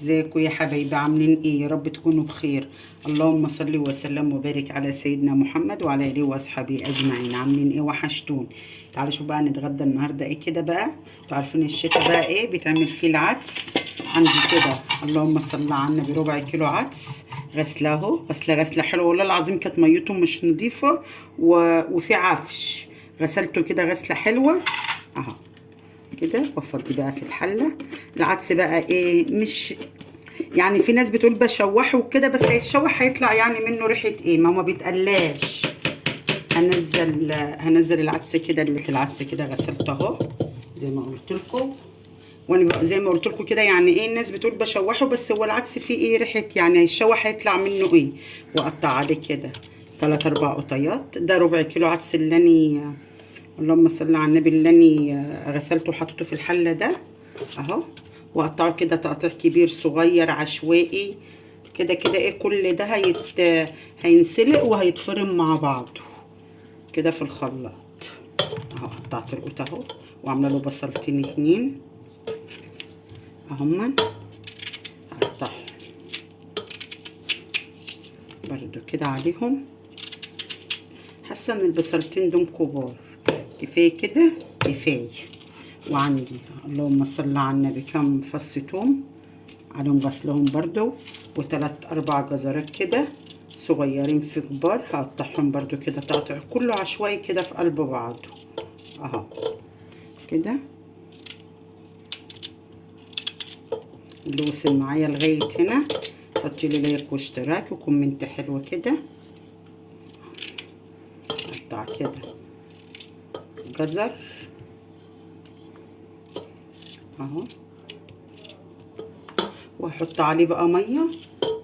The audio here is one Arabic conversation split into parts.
ازيكم يا حبايبي؟ عاملين ايه؟ يا رب تكونوا بخير. اللهم صل وسلم وبارك على سيدنا محمد وعلى اله واصحابه اجمعين. عاملين ايه؟ وحشتون. تعالوا شوف بقى نتغدى النهارده ايه كده بقى. انتوا عارفين الشتاء بقى ايه بيتعمل فيه العدس. عندي كده اللهم صل على النبي ربع كيلو عدس غسلاه غسله حلوه، والله العظيم كانت ميته مش نظيفه وفي عفش. غسلته كده غسله حلوه اهو كده، وافضي بقى في الحله. العدس بقى ايه، مش يعني في ناس بتقول بشوحه وكده، بس هيتشوح هيطلع يعني منه ريحه ايه، ما هو ما بيتقلاش. هنزل العدس كده، اللي العدس كده غسلته اهو زي ما قلت لكم. وانا زي ما قلت لكم كده، يعني ايه الناس بتقول بشوحه، بس هو العدس فيه ايه ريحه، يعني هيتشوح هيطلع منه ايه. واقطع عليه كده 3 4 قطيات. ده ربع كيلو عدس اللي اني اللهم صل على النبي اللي اني غسلته وحطيته في الحله ده اهو. واقطعه كده تقطيع كبير صغير عشوائي كده كده. ايه كل ده هينسلق وهيتفرم مع بعضه كده في الخلاط اهو. قطعت القوت اهو، وعامله له بصلتين 2 اهما. هقطعهم برضو كده عليهم. حاسه ان البصلتين دول كبار، كفايه كده كفايه. وعندي اللهم صل على النبي كام فص توم عليهم غسلهم برضو، و3 4 جزرات كده صغيرين في كبار. هقطعهم برضو كده تقطيع كله عشوائي كده في قلب بعضه اهو كده. اللي وصل معايا لغايه هنا حطي لي لايك واشتراك وكومنت حلو كده. اقطع كده جزر اهو، واحط عليه بقى ميه.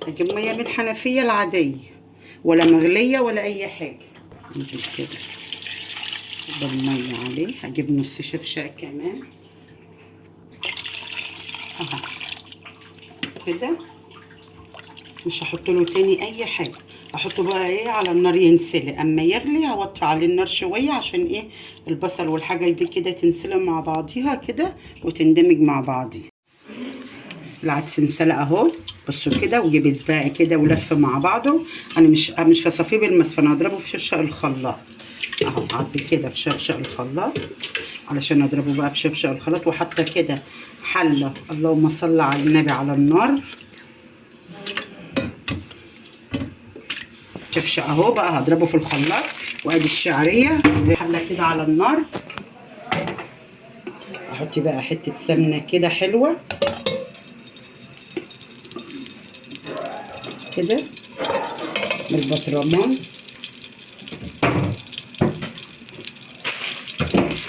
اجيب ميه من الحنفيه العاديه، ولا مغليه ولا اي حاجه. انزل كده بالميه عليه. هجيب نص شفشق كمان اهو كده. مش هحط له تاني اي حاجه. احطه بقى ايه على النار ينسلق. اما يغلي هوطي عليه النار شويه عشان ايه البصل والحاجه دي كده تنسلق مع بعضيها كده وتندمج مع بعضيها. العدس انسلق اهو، بصوا كده، وجيب سباق كده ولف مع بعضه. انا مش هصفيه بالمصفى، انا هضربه في شفشق الخلاط اهو. عبي كده في شفشق الخلاط علشان اضربه بقى في شفشق الخلاط. وحاطه كده حله اللهم صل على النبي على النار. شفشق اهو بقى هضربه في الخلاط. وادي الشعريه زي حله كده على النار. احط بقى حته سمنه كده حلوه كده من البطرمان.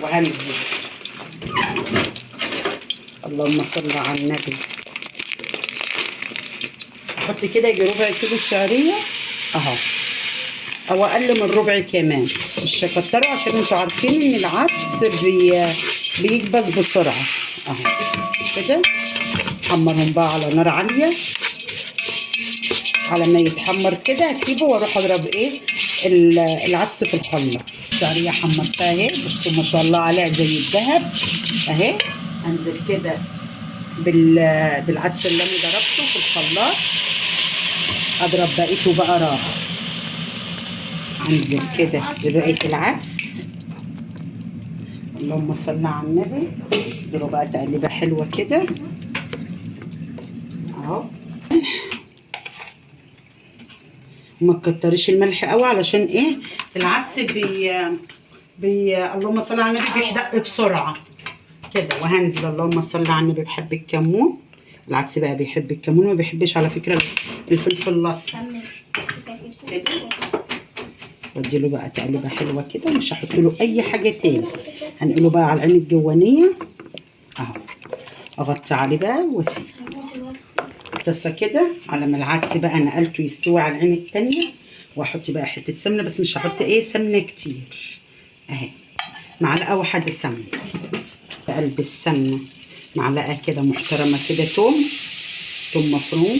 وهنزل اللهم صل على النبي. احط كده يجي ربع كيلو الشعريه اهو، او اقل من ربع كمان، مش هكتره عشان انتوا عارفين ان العدس بيكبس بسرعه اهو كده. حمرهم بقى على نار عاليه. على ما يتحمر كده اسيبه واروح اضرب ايه العدس في الخلاط. الشعريه حمرتها اهي، بصوا ما شاء الله عليها زي الذهب اهي. انزل كده بالعدس اللي انا ضربته في الخلاط. اضرب بقيته بقى راح. انزل كده ببقيه العدس اللهم صل على النبي. اديله بقى تقليبه حلوه كده اهو. وما تكتريش الملح قوي علشان ايه العدس اللهم صل على النبي بيحدق بسرعه كده. وهنزل اللهم صل على النبي بحب الكمون. العدس بقى بيحب الكمون، ما بيحبش على فكره الفلفل الاصفر كده. واديله بقى تقليبه حلوه كده. مش هحط له اي حاجه تاني. هنقله بقى على العين الجوانيه اهو. اغطي عليه بقى واسيبه طاسه كده على ما العدس بقى نقلته يستوي على العين التانيه. واحط بقى حته سمنه، بس مش هحط ايه سمنه كتير اهي. معلقه واحده سمنه. في قلب السمنه معلقه كده محترمه كده توم مفروم.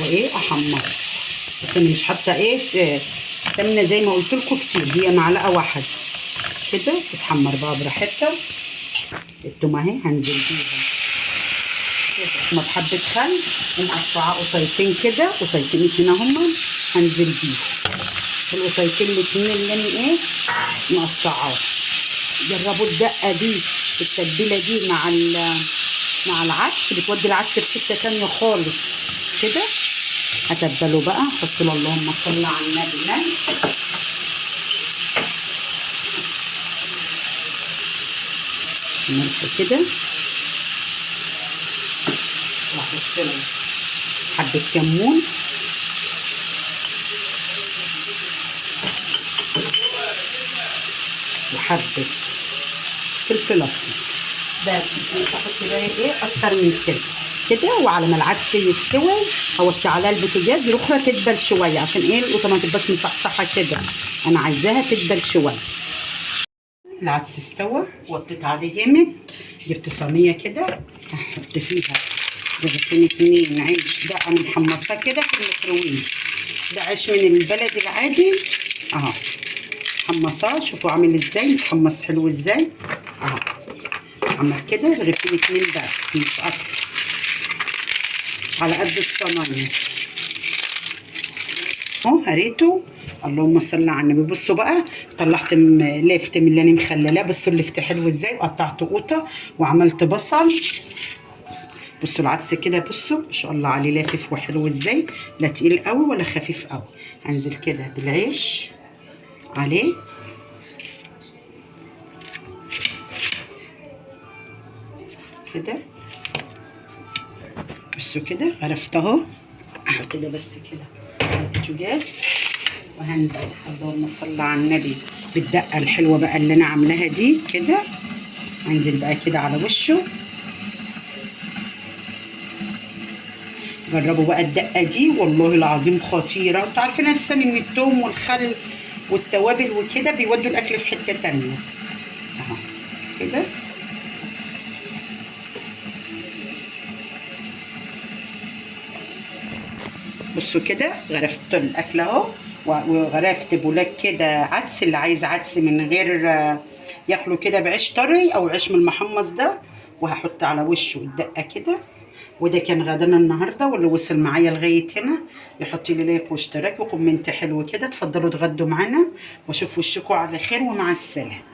وايه احمر بس انا مش حاطه ايه سمنه زي ما قلت لكم كتير، هي معلقه واحده كده تتحمر بقى براحتها. التومه اهي هنزل بيها كده بحبه خل ومقطعه قطيتين كده، قطيتين اتنين هما هنزل بيهم القطيتين الاتنين اللي انا ايه مقطعاه. جربوا الدقه دي التتبيله دي مع العدس، بتودي العدس في حته تانيه خالص كده. هتبله بقى، حط له اللهم صل على النبي ملح كده، واحط له حبه كمون وحبه فلفل اسمر بس. مش هحط بقى ايه اكتر من كده. وعلى ما العدس يستوي اوطي عليها البوتاجاز الاخرى تدبل شويه، عشان ايه القطه ما تبقاش مصحصحه كده، انا عايزاها تدبل شويه. العدس استوى وطيت عليه جامد، جبت صينيه كده هحط فيها رغيفين اتنين عيش بقى محمصاه كده في الميكروويف. ده عيش من البلد العادي اهو، حمصاه شوفوا عامل ازاي متحمص حلو ازاي اهو. عمل كده رغيفين اتنين بس مش اكتر، على قد الصينيه اهو هريته. اللهم صل على النبي. بصوا بقى طلعت لفت من اللي انا مخللاه، بصوا اللفت حلو ازاي، وقطعت قوطه وعملت بصل. بصوا العدس كده، بصوا ما شاء الله عليه لافف وحلو ازاي، لا تقيل قوي ولا خفيف قوي. هنزل كده بالعيش عليه كده، بصوا كده عرفت اهو. احط ده بس كده على البوتاجاز وهنزل اللهم صل على النبي بالدقه الحلوه بقى اللي انا عاملاها دي كده. هنزل بقى كده على وشه. جربوا بقى الدقه دي والله العظيم خطيره. انتوا عارفين اساسا ان التوم والخل والتوابل وكده بيودوا الاكل في حته تانيه اهو كده. بصوا كده غرفت الاكل اهو، وغرفت بولاك كده عدس، اللي عايز عدس من غير ياكلوا كده بعيش طري او عيش من المحمص ده، وهحط على وشه الدقه كده. وده كان غدانا النهارده، واللي وصل معايا لغايه هنا يحط لي لايك واشتراك وكومنت حلو كده. اتفضلوا اتغدوا معانا واشوف وشكم على خير ومع السلامه.